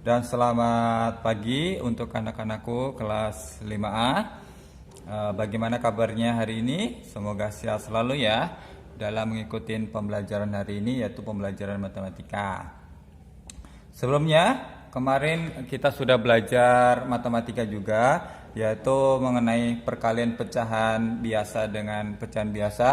dan selamat pagi untuk anak-anakku kelas 5A. Bagaimana kabarnya hari ini? Semoga sehat selalu ya dalam mengikuti pembelajaran hari ini, yaitu pembelajaran matematika. Sebelumnya, kemarin kita sudah belajar matematika juga, yaitu mengenai perkalian pecahan biasa dengan pecahan biasa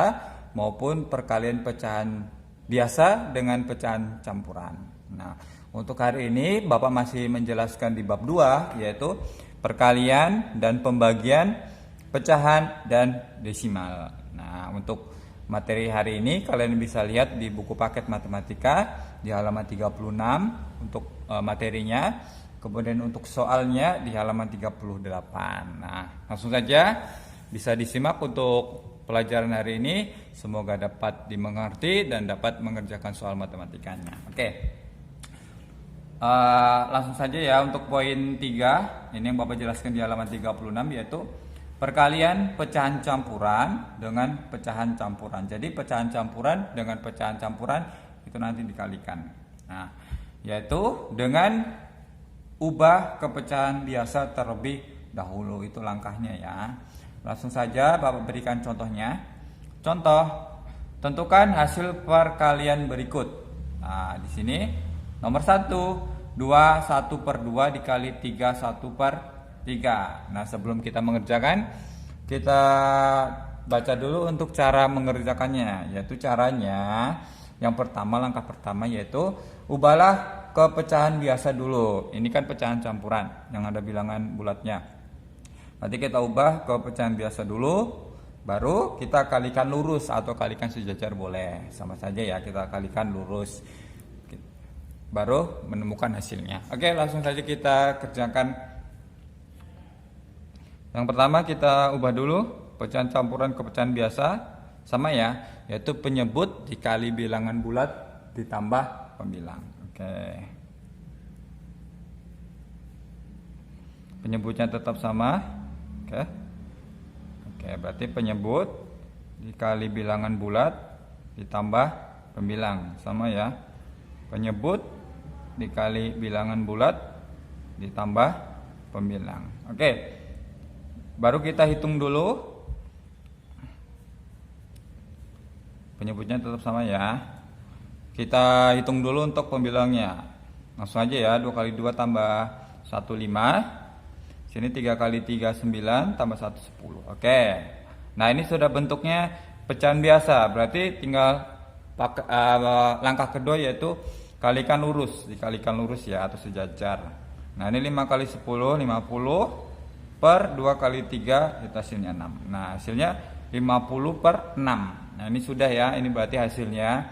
maupun perkalian pecahan biasa dengan pecahan campuran. Nah, untuk hari ini Bapak masih menjelaskan di bab 2, yaitu perkalian dan pembagian pecahan dan desimal. Nah, untuk materi hari ini kalian bisa lihat di buku paket matematika di halaman 36 untuk materinya. Kemudian untuk soalnya di halaman 38. Nah, langsung saja bisa disimak untuk pelajaran hari ini. Semoga dapat dimengerti dan dapat mengerjakan soal matematikanya. Oke. Langsung saja ya untuk poin 3. Ini yang Bapak jelaskan di halaman 36, yaitu perkalian pecahan campuran dengan pecahan campuran. Jadi pecahan campuran dengan pecahan campuran itu nanti dikalikan. Nah, yaitu dengan ubah ke pecahan biasa terlebih dahulu. Itu langkahnya ya. Langsung saja Bapak berikan contohnya. Contoh, tentukan hasil perkalian berikut. Nah, di sini nomor 1, 2 1/2 dikali 3 1/3. Nah, sebelum kita mengerjakan, kita baca dulu untuk cara mengerjakannya. Yaitu caranya, yang pertama, langkah pertama yaitu ubahlah ke pecahan biasa dulu. Ini kan pecahan campuran yang ada bilangan bulatnya. Nanti kita ubah ke pecahan biasa dulu, baru kita kalikan lurus atau kalikan sejajar boleh. Sama saja ya, kita kalikan lurus. Baru menemukan hasilnya. Oke, langsung saja kita kerjakan. Yang pertama kita ubah dulu pecahan campuran ke pecahan biasa, sama ya, yaitu penyebut dikali bilangan bulat ditambah pembilang. Oke. Penyebutnya tetap sama. Oke. Oke, berarti penyebut dikali bilangan bulat ditambah pembilang, sama ya. Penyebut dikali bilangan bulat ditambah pembilang. Oke. Baru kita hitung dulu. Penyebutnya tetap sama ya. Kita hitung dulu untuk pembilangnya. Langsung aja ya, 2 kali 2 tambah 1 5. Sini 3 kali 3 9 tambah 1 10. Oke. Nah, ini sudah bentuknya pecahan biasa. Berarti tinggal langkah kedua yaitu kalikan lurus. Dikalikan lurus ya atau sejajar. Nah, ini 5 kali 10 50 per 2 kali 3 itu hasilnya 6. Nah, hasilnya 50/6. Nah, ini sudah ya. Ini berarti hasilnya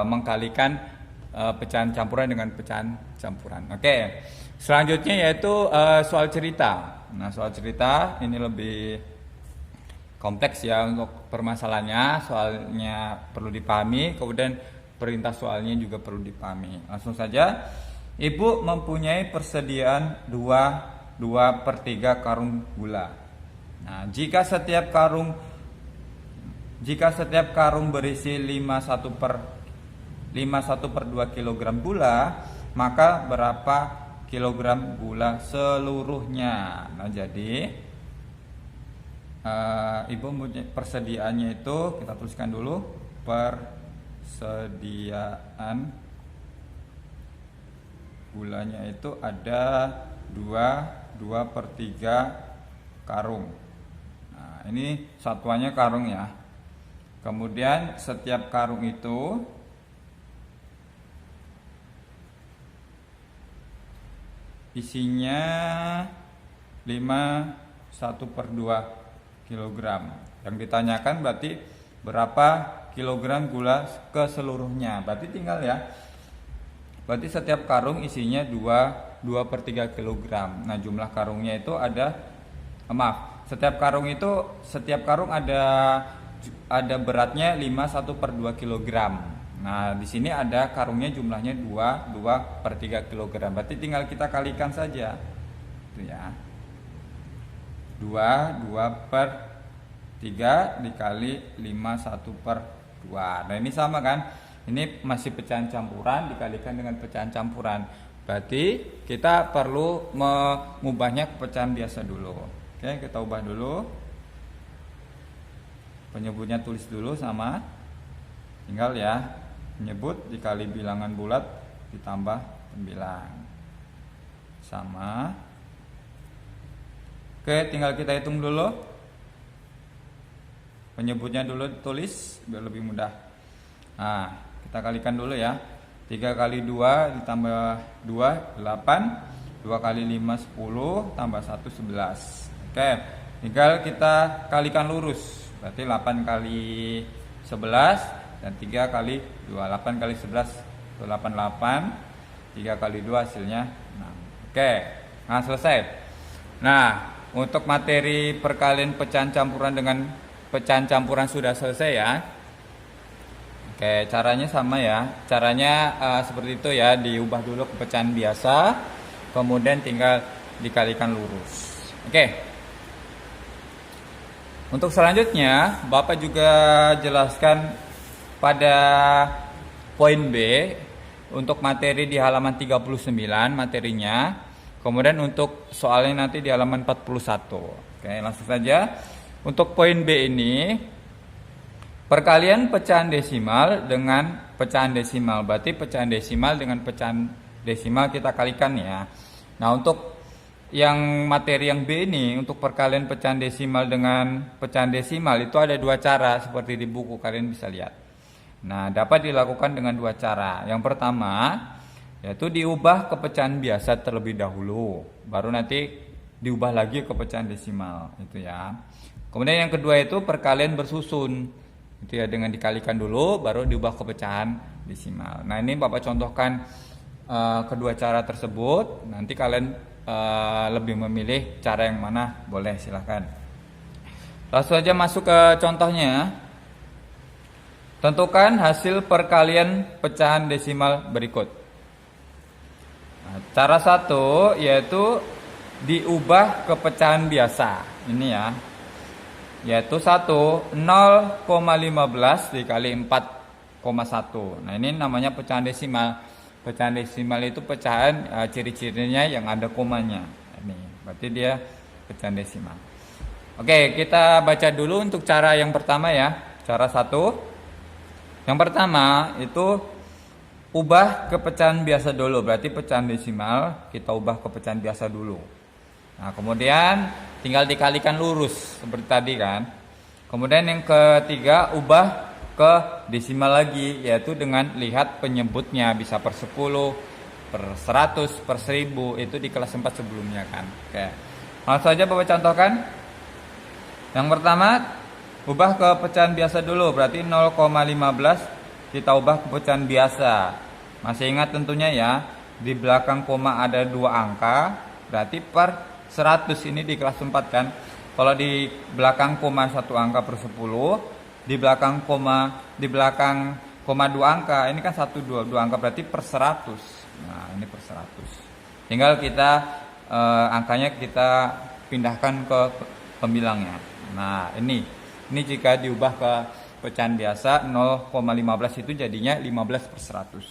mengkalikan pecahan campuran dengan pecahan campuran. Oke. Selanjutnya yaitu soal cerita. Nah, soal cerita ini lebih kompleks ya untuk permasalahannya. Soalnya perlu dipahami, kemudian perintah soalnya juga perlu dipahami. Langsung saja. Ibu mempunyai persediaan 2/3 karung gula. Nah, jika setiap karung berisi 51/2 kg gula, maka berapa kilogram gula seluruhnya? Nah, jadi ibu persediaannya itu kita tuliskan dulu. Persediaan gulanya itu ada 2/3 karung. Nah, ini satuannya karung ya. Kemudian setiap karung itu isinya 1/2 kg. Yang ditanyakan berarti berapa kilogram gula keseluruhnya. Berarti tinggal ya. Berarti setiap karung isinya 2/3 kg. Nah, jumlah karungnya itu ada setiap karung ada beratnya 1/2 kg. Nah, di sini ada karungnya jumlahnya 2/3 kg. Berarti tinggal kita kalikan saja. Itu ya. 2/3 dikali 51/2. Nah, ini sama kan? Ini masih pecahan campuran dikalikan dengan pecahan campuran. Berarti kita perlu mengubahnya ke pecahan biasa dulu. Oke, kita ubah dulu. Penyebutnya tulis dulu sama. Tinggal ya, menyebut dikali bilangan bulat ditambah pembilang. Sama. Oke, tinggal kita hitung dulu. Penyebutnya dulu tulis biar lebih mudah. Nah, kita kalikan dulu ya. 3 kali 2 ditambah 2 8. 2 kali 5 10 tambah 1 11. Oke, tinggal kita kalikan lurus. Berarti 8 kali 11 dan 3 kali 2. 8 kali 11 itu 88. 3 kali 2 hasilnya 6. Oke, nah selesai. Nah, untuk materi perkalian pecahan campuran dengan pecahan campuran sudah selesai ya. Oke, caranya sama ya. Caranya seperti itu ya, diubah dulu ke pecahan biasa, kemudian tinggal dikalikan lurus. Oke. Untuk selanjutnya, Bapak juga jelaskan pada poin B untuk materi di halaman 39 materinya. Kemudian untuk soalnya nanti di halaman 41. Oke, langsung saja. Untuk poin B ini, perkalian pecahan desimal dengan pecahan desimal. Berarti pecahan desimal dengan pecahan desimal kita kalikan ya. Nah, untuk yang materi yang B ini, untuk perkalian pecahan desimal dengan pecahan desimal itu ada dua cara seperti di buku, kalian bisa lihat. Nah, dapat dilakukan dengan dua cara. Yang pertama yaitu diubah ke pecahan biasa terlebih dahulu, baru nanti diubah lagi ke pecahan desimal itu ya. Kemudian yang kedua itu perkalian bersusun, itu ya, dengan dikalikan dulu baru diubah ke pecahan desimal. Nah, ini Bapak contohkan kedua cara tersebut. Nanti kalian lebih memilih cara yang mana, boleh silahkan. Langsung saja masuk ke contohnya. Tentukan hasil perkalian pecahan desimal berikut. Nah, cara satu yaitu diubah ke pecahan biasa. Ini ya. Yaitu 0,15 dikali 4,1. Nah, ini namanya pecahan desimal. Pecahan desimal itu pecahan ciri-cirinya yang ada komanya. Ini berarti dia pecahan desimal. Oke, kita baca dulu untuk cara yang pertama ya. Cara satu. Yang pertama itu ubah ke pecahan biasa dulu. Berarti pecahan desimal kita ubah ke pecahan biasa dulu. Nah, kemudian tinggal dikalikan lurus seperti tadi kan. Kemudian yang ketiga, ubah ke desimal lagi, yaitu dengan lihat penyebutnya, bisa per 10, per 100, per 1000, itu di kelas 4 sebelumnya kan. Oke. Langsung saja Bapak contohkan. Yang pertama, ubah ke pecahan biasa dulu, berarti 0,15 kita ubah ke pecahan biasa. Masih ingat tentunya ya, di belakang koma ada 2 angka, berarti per 100 ini di kelas 4 kan. Kalau di belakang koma 1 angka per 10, di belakang koma 2 angka, ini kan 1 2 angka, berarti per 100. Nah, ini per 100. Tinggal kita angkanya kita pindahkan ke pembilangnya. Nah, ini jika diubah ke pecahan biasa 0,15 itu jadinya 15 per 100.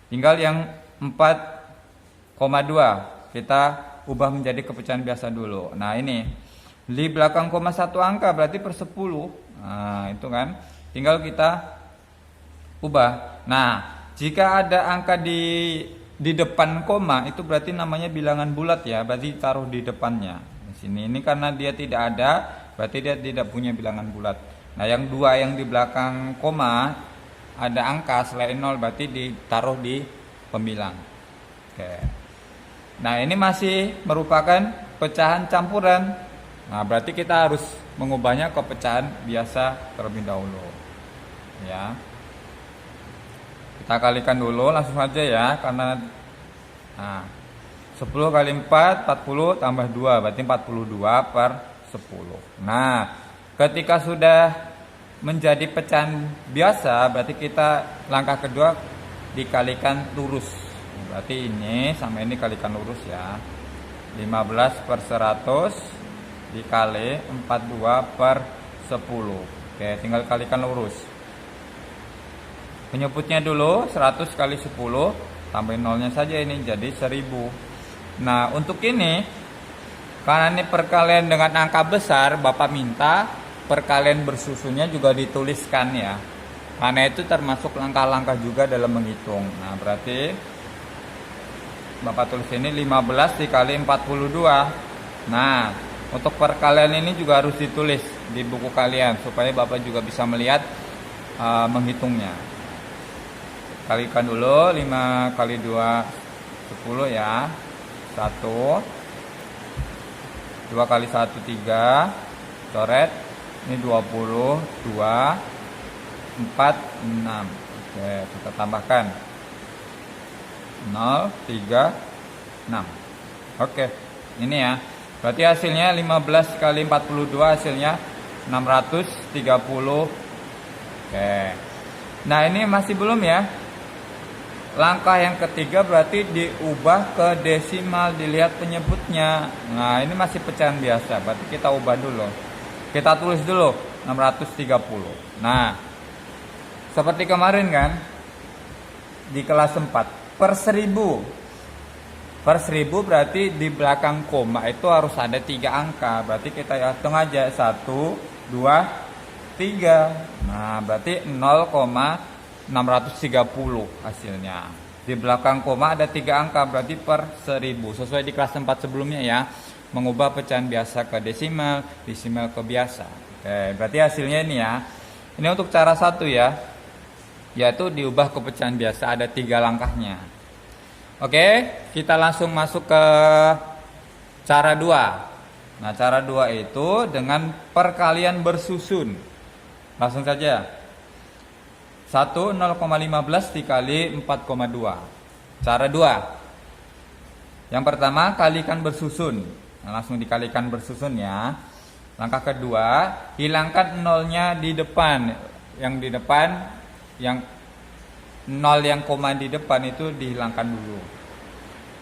Tinggal yang 4,2 kita ubah menjadi ke pecahan biasa dulu. Nah, ini di belakang koma 1 angka berarti per 10. Nah, itu kan tinggal kita ubah. Nah, jika ada angka di depan koma itu berarti namanya bilangan bulat ya, berarti taruh di depannya. Di sini ini karena dia tidak ada, berarti dia tidak punya bilangan bulat. Nah, yang 2 yang di belakang koma ada angka selain 0, berarti ditaruh di pembilang. Oke. Nah, ini masih merupakan pecahan campuran. Nah, berarti kita harus mengubahnya ke pecahan biasa terlebih dahulu. Ya. Kita kalikan dulu langsung saja ya, karena 10 kali 4 40 tambah 2 berarti 42 per 10. Nah, ketika sudah menjadi pecahan biasa, berarti kita langkah kedua dikalikan lurus. Berarti ini sama ini kalikan lurus ya. 15 per 100 dikali 42 per 10. Oke, tinggal kalikan lurus. Penyebutnya dulu 100 kali 10 tambahin nolnya saja ini jadi 1000. Nah untuk ini, karena ini perkalian dengan angka besar, Bapak minta perkalian bersusunnya juga dituliskan ya, karena itu termasuk langkah-langkah juga dalam menghitung. Nah berarti Bapak tulis ini 15 dikali 42. Nah untuk perkalian ini juga harus ditulis di buku kalian supaya Bapak juga bisa melihat menghitungnya. Kalikan dulu 5 kali 2 10 ya. 1 2 kali 1 3, coret ini 20 2 4 6. Oke, kita tambahkan 0 3 6. Oke, ini ya. Berarti hasilnya 15 kali 42 hasilnya 630. Oke. Nah, ini masih belum ya. Langkah yang ketiga berarti diubah ke desimal, dilihat penyebutnya. Nah ini masih pecahan biasa, berarti kita ubah dulu. Kita tulis dulu 630. Nah seperti kemarin kan di kelas 4 per 1000. Per 1000 berarti di belakang koma itu harus ada 3 angka. Berarti kita hitung aja 1, 2, 3. Nah berarti 0,630 hasilnya. Di belakang koma ada 3 angka, berarti per 1000. Sesuai di kelas 4 sebelumnya ya, mengubah pecahan biasa ke desimal, desimal ke biasa. Oke, berarti hasilnya ini ya. Ini untuk cara 1 ya, yaitu diubah ke pecahan biasa, ada 3 langkahnya. Oke, kita langsung masuk ke cara 2. Nah cara 2 itu dengan perkalian bersusun. Langsung saja. 1 0,15 dikali 4,2. Cara 2. Yang pertama kalikan bersusun. Nah, langsung dikalikan bersusun ya. Langkah kedua, hilangkan nolnya di depan. Yang di depan, yang nol yang koma di depan itu dihilangkan dulu.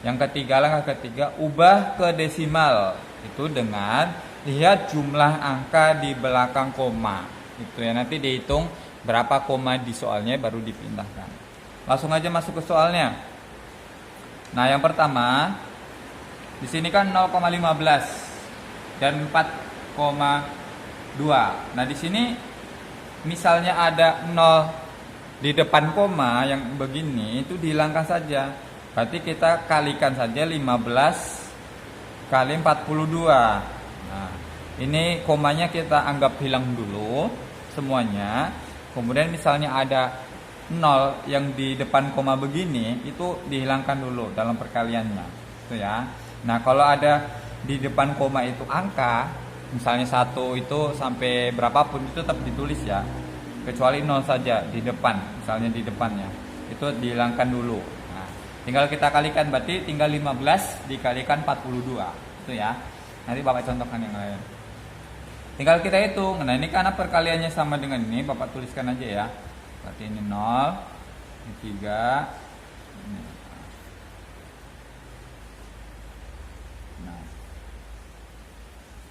Yang ketiga, langkah ketiga, ubah ke desimal. Itu dengan lihat jumlah angka di belakang koma. Itu ya, nanti dihitung berapa koma di soalnya baru dipindahkan. Langsung aja masuk ke soalnya. Nah, yang pertama di sini kan 0,15 dan 4,2. Nah, di sini misalnya ada 0 di depan koma yang begini itu dihilangkan saja. Berarti kita kalikan saja 15 kali 42. Nah, ini komanya kita anggap hilang dulu semuanya. Kemudian misalnya ada 0 yang di depan koma begini, itu dihilangkan dulu dalam perkaliannya. Itu ya. Nah, kalau ada di depan koma itu angka, misalnya 1 itu sampai berapapun itu tetap ditulis ya. Kecuali 0 saja di depan, misalnya di depannya. Itu dihilangkan dulu. Nah, tinggal kita kalikan, berarti tinggal 15 dikalikan 42. Itu ya. Nanti Bapak contohkan yang lain. Tinggal kita hitung. Nah ini karena perkaliannya sama dengan ini, Bapak tuliskan aja ya. Berarti ini 0, ini 3, ini.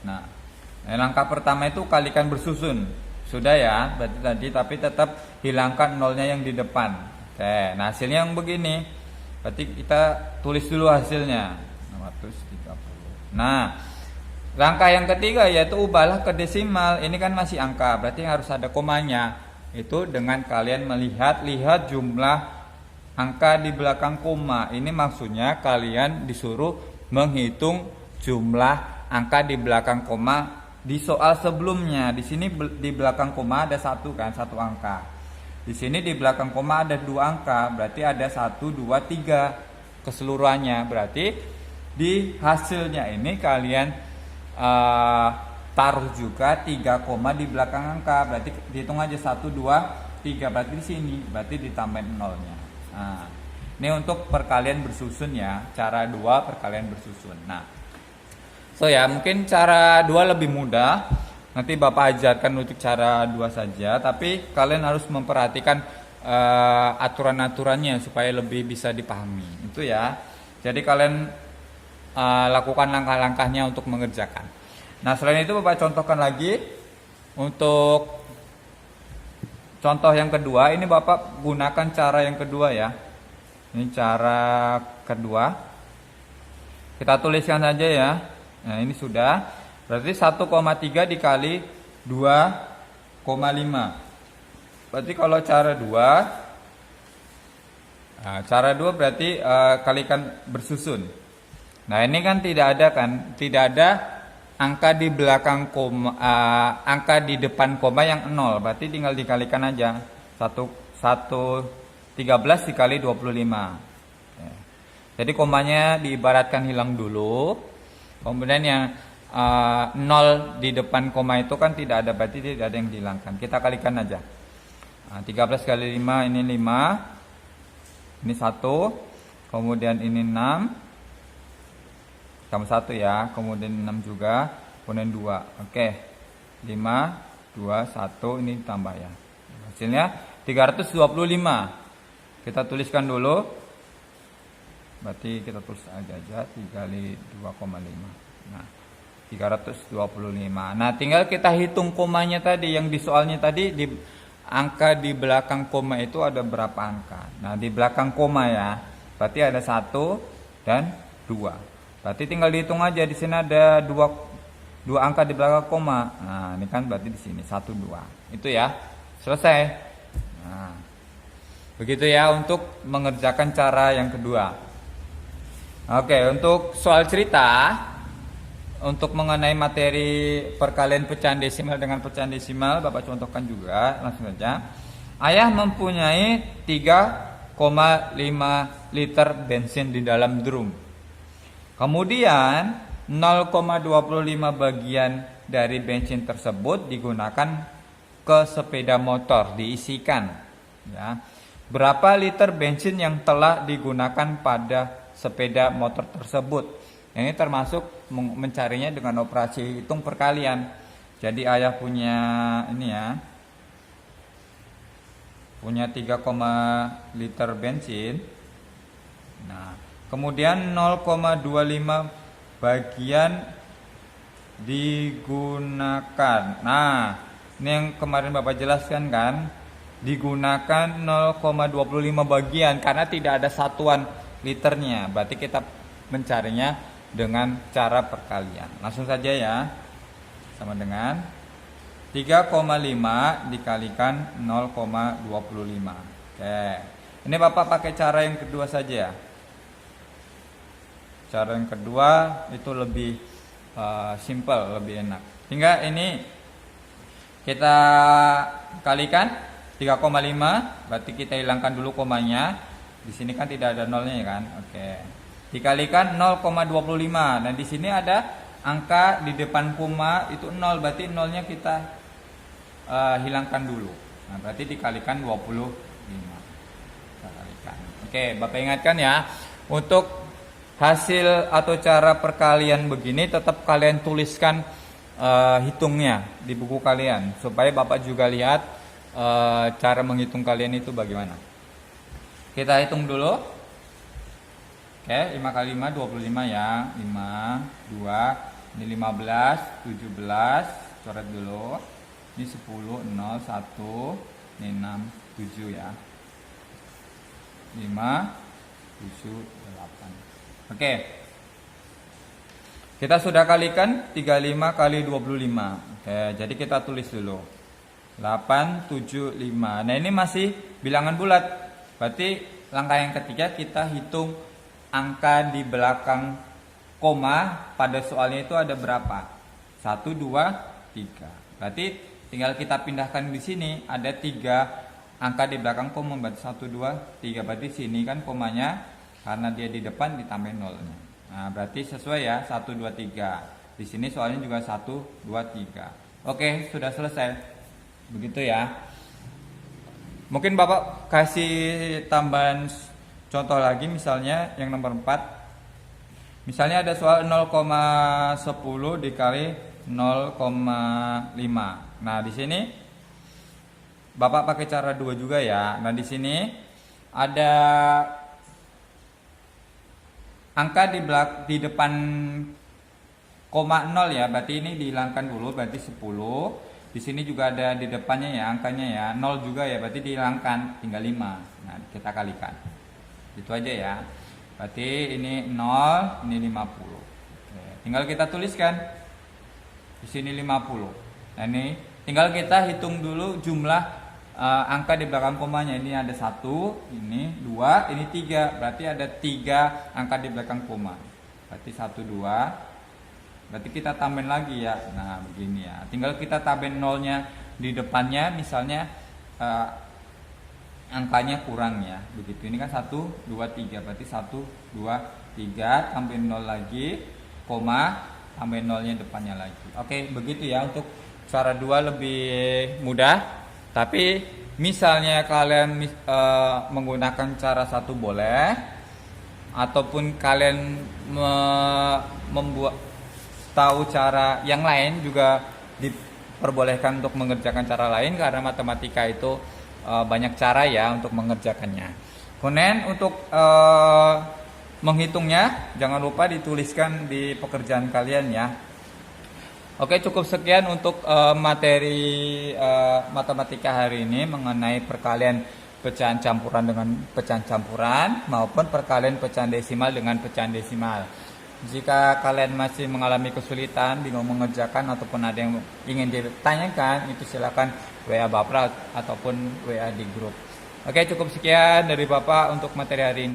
Nah, langkah pertama itu kalikan bersusun. Sudah ya, berarti tadi, tapi tetap hilangkan nolnya yang di depan. Oke, nah hasilnya yang begini. Berarti kita tulis dulu hasilnya 630. Nah langkah yang ketiga yaitu ubahlah ke desimal. Ini kan masih angka, berarti harus ada komanya. Itu dengan kalian lihat jumlah angka di belakang koma. Ini maksudnya kalian disuruh menghitung jumlah angka di belakang koma di soal sebelumnya. Di sini di belakang koma ada 1 kan, 1 angka. Di sini di belakang koma ada 2 angka, berarti ada 1 2 3 keseluruhannya. Berarti di hasilnya ini kalian taruh juga 3 koma di belakang angka. Berarti dihitung aja 1 2 3, berarti di sini berarti ditambahin nolnya. Nah, ini untuk perkalian bersusun ya, cara 2 perkalian bersusun. Nah, so ya mungkin cara 2 lebih mudah. Nanti Bapak ajarkan untuk cara 2 saja, tapi kalian harus memperhatikan aturan-aturannya supaya lebih bisa dipahami. Itu ya. Jadi kalian lakukan langkah-langkahnya untuk mengerjakan. Nah selain itu Bapak contohkan lagi untuk contoh yang kedua. Ini Bapak gunakan cara yang kedua ya. Ini cara kedua. Kita tuliskan saja ya. Nah, ini sudah. Berarti 1,3 dikali 2,5. Berarti kalau cara 2, nah, cara 2 berarti kalikan bersusun. Nah, ini kan tidak ada angka di belakang koma, angka di depan koma yang 0. Berarti tinggal dikalikan aja. 13 dikali 25. Jadi komanya diibaratkan hilang dulu. Kemudian yang 0 di depan koma itu kan tidak ada, berarti tidak ada yang dihilangkan. Kita kalikan aja. 13 kali 5 ini 5. Ini 1. Kemudian ini 6. Tambah 1 ya. Kemudian 6 juga. Kemudian 2. Oke. 5, 2, 1 ini tambah ya. Hasilnya 325. Kita tuliskan dulu. Berarti kita tulis aja 3 kali 2,5. Nah, 325. Nah, tinggal kita hitung komanya tadi. Yang di soalnya tadi, di angka di belakang koma itu ada berapa angka. Nah, di belakang koma ya. Berarti ada 1 dan 2. Berarti tinggal dihitung aja. Di sini ada 2 angka di belakang koma. Nah, ini kan berarti di sini 1, 2. Itu ya. Selesai. Nah, begitu ya untuk mengerjakan cara yang kedua. Oke, untuk soal cerita, untuk mengenai materi perkalian pecahan desimal dengan pecahan desimal, Bapak contohkan juga, langsung saja. Ayah mempunyai 3,5 liter bensin di dalam drum. Kemudian 0,25 bagian dari bensin tersebut digunakan ke sepeda motor, diisikan. Ya. Berapa liter bensin yang telah digunakan pada sepeda motor tersebut? Ini termasuk mencarinya dengan operasi hitung perkalian. Jadi ayah punya ini ya, punya 3, liter bensin. Nah, kemudian 0,25 bagian digunakan. Nah, ini yang kemarin Bapak jelaskan kan, digunakan 0,25 bagian karena tidak ada satuan liternya. Berarti kita mencarinya dengan cara perkalian. Langsung saja ya. Sama dengan 3,5 dikalikan 0,25. Oke. Ini Bapak pakai cara yang kedua saja ya. Cara yang kedua itu lebih simple, lebih enak. Hingga ini kita kalikan 3,5, berarti kita hilangkan dulu komanya. Di sini kan tidak ada nolnya ya kan. Oke. Dikalikan 0,25. Nah, di sini ada angka di depan koma itu 0, berarti nolnya kita hilangkan dulu. Nah, berarti dikalikan 25. Kita kalikan. Oke, Bapak ingatkan ya, untuk hasil atau cara perkalian begini tetap kalian tuliskan hitungnya di buku kalian supaya Bapak juga lihat cara menghitung kalian itu bagaimana. Kita hitung dulu. Oke, 5 kali 5 25 ya. 5, 2, ini 15, 17, coret dulu. Ini 10, 0, 1, ini 6, 7 ya. 5, 7, 8. Oke. Kita sudah kalikan 35 kali 25. Oke, jadi kita tulis dulu. 8, 7, 5. Nah, ini masih bilangan bulat. Berarti langkah yang ketiga kita hitung angka di belakang koma pada soalnya itu ada berapa? 1, 2, 3. Berarti tinggal kita pindahkan di sini ada 3 angka di belakang koma. Berarti 1, 2, 3. Berarti sini kan komanya karena dia di depan ditambah nolnya. Nah, berarti sesuai ya 1, 2, 3. Di sini soalnya juga 1, 2, 3. Oke, sudah selesai. Begitu ya. Mungkin Bapak kasih tambahan contoh lagi, misalnya yang nomor 4. Misalnya ada soal 0,10 dikali 0,5. Nah, di sini Bapak pakai cara 2 juga ya. Nah, di sini ada angka di depan koma 0 ya. Berarti ini dihilangkan dulu, berarti 10. Di sini juga ada di depannya ya angkanya ya. 0 juga ya, berarti dihilangkan, tinggal 5. Nah, kita kalikan. Itu aja ya. Berarti ini 0, ini 50. Oke, tinggal kita tuliskan. Di sini 50. Nah, ini tinggal kita hitung dulu jumlah angka di belakang komanya. Ini ada 1, ini 2, ini 3. Berarti ada 3 angka di belakang koma. Berarti 1, 2. Berarti kita tambahin lagi ya. Nah, begini ya. Tinggal kita tambahin nolnya di depannya, misalnya angkanya kurang ya. Begitu. Ini kan 1, 2, 3. Berarti 1, 2, 3 tambahin 0 lagi, koma, tambahin nolnya depannya lagi. Oke, begitu ya. Untuk cara 2 lebih mudah. Tapi misalnya kalian menggunakan cara 1 boleh, ataupun kalian membuat tahu cara yang lain juga diperbolehkan untuk mengerjakan cara lain, karena matematika itu banyak cara ya untuk mengerjakannya. Kemudian untuk menghitungnya jangan lupa dituliskan di pekerjaan kalian ya. Oke, cukup sekian untuk materi matematika hari ini mengenai perkalian pecahan campuran dengan pecahan campuran maupun perkalian pecahan desimal dengan pecahan desimal. Jika kalian masih mengalami kesulitan bingung mengerjakan ataupun ada yang ingin ditanyakan, itu silakan WA Bapak ataupun WA di grup. Oke, cukup sekian dari Bapak untuk materi hari ini.